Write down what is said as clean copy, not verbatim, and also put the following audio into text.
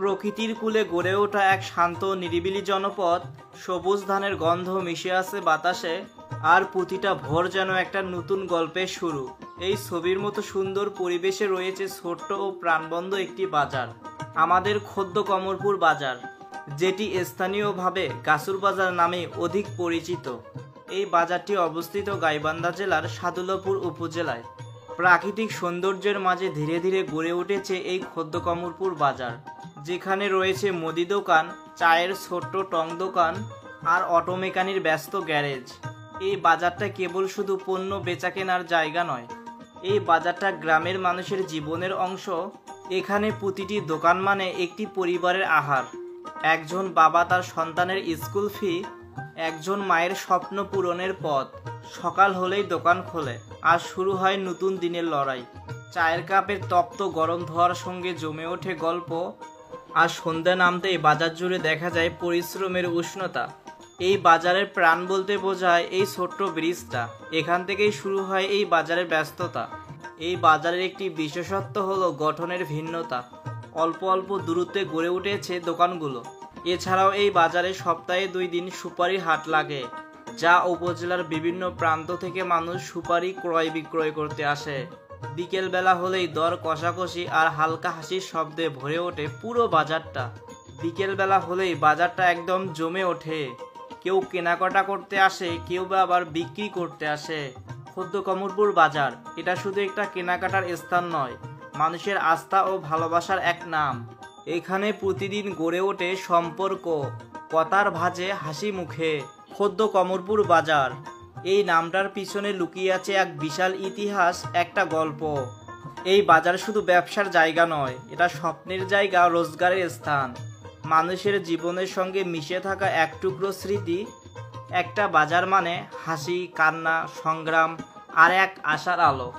প্রকৃতির কূলে গড়ে ওঠা এক শান্ত নিরিবিলি জনপদ। সবুজ ধানের গন্ধ মিশে আছে বাতাসে, আর প্রতিটা ভোর যেন একটা নতুন গল্পের শুরু। এই ছবির মতো সুন্দর পরিবেশে রয়েছে ছোট্ট ও প্রাণবন্ত একটি বাজার, আমাদের খোদ্দ কমরপুর বাজার, যেটি স্থানীয়ভাবে গাছুর বাজার নামে অধিক পরিচিত। এই বাজারটি অবস্থিত গাইবান্ধা জেলার সাদুল্লাপুর উপজেলায়। প্রাকৃতিক সৌন্দর্যের মাঝে ধীরে ধীরে গড়ে উঠেছে এই খোদ্দ কমরপুর বাজার, যেখানে রয়েছে মুদি দোকান, চায়ের ছোট্ট টং দোকান আর অটো মেকানির ব্যস্ত গ্যারেজ। এই বাজারটা কেবল শুধু পণ্য বেচা কেনার জায়গা নয়, এই বাজারটা গ্রামের মানুষের জীবনের অংশ। এখানে প্রতিটি দোকান মানে একটি পরিবারের আহার, একজন বাবা তার সন্তানের স্কুল ফি, একজন মায়ের স্বপ্ন পূরণের পথ। সকাল হলেই দোকান খোলে আর শুরু হয় নতুন দিনের লড়াই। চায়ের কাপের তপ্ত গরম ধোয়ার সঙ্গে জমে ওঠে গল্প, আর সন্ধ্যা নামতেই বাজার জুড়ে দেখা যায় পরিশ্রমের উষ্ণতা। এই বাজারের প্রাণ বলতে বোঝায় এই ছোট্ট ব্রিজটা। এখান থেকেই শুরু হয় এই বাজারের ব্যস্ততা। এই বাজারের একটি বিশেষত্ব হলো গঠনের ভিন্নতা। অল্প অল্প দূরত্বে গড়ে উঠেছে দোকানগুলো। এছাড়াও এই বাজারে সপ্তাহে 2 দিন সুপারি হাট লাগে, যা উপজেলার বিভিন্ন প্রান্ত থেকে মানুষ সুপারি ক্রয় বিক্রয় করতে আসে। বিকেলবেলা হলেই দর কষাকষি আর হালকা হাসির শব্দে ভরে ওঠে পুরো বাজারটা। বিকেলবেলা হলেই বাজারটা একদম জমে ওঠে। কেউ কেনাকাটা করতে আসে, কেউ বা আবার বিক্রি করতে আসে। খোদ্দ কমরপুর বাজার এটা শুধু একটা কেনাকাটার স্থান নয়, মানুষের আস্থা ও ভালোবাসার এক নাম। এখানে প্রতিদিন গড়ে ওঠে সম্পর্ক, কথার ভাজে হাসি মুখে। খোদ্দ কমরপুর বাজার, এই নামটার পিছনে লুকিয়ে আছে এক বিশাল ইতিহাস, একটা গল্প। এই বাজার শুধু ব্যবসার জায়গা নয়, এটা স্বপ্নের জায়গা, রোজগারের স্থান, মানুষের জীবনের সঙ্গে মিশে থাকা এক টুকরো স্মৃতি। একটা বাজার মানে হাসি, কান্না, সংগ্রাম আর এক আশার আলো।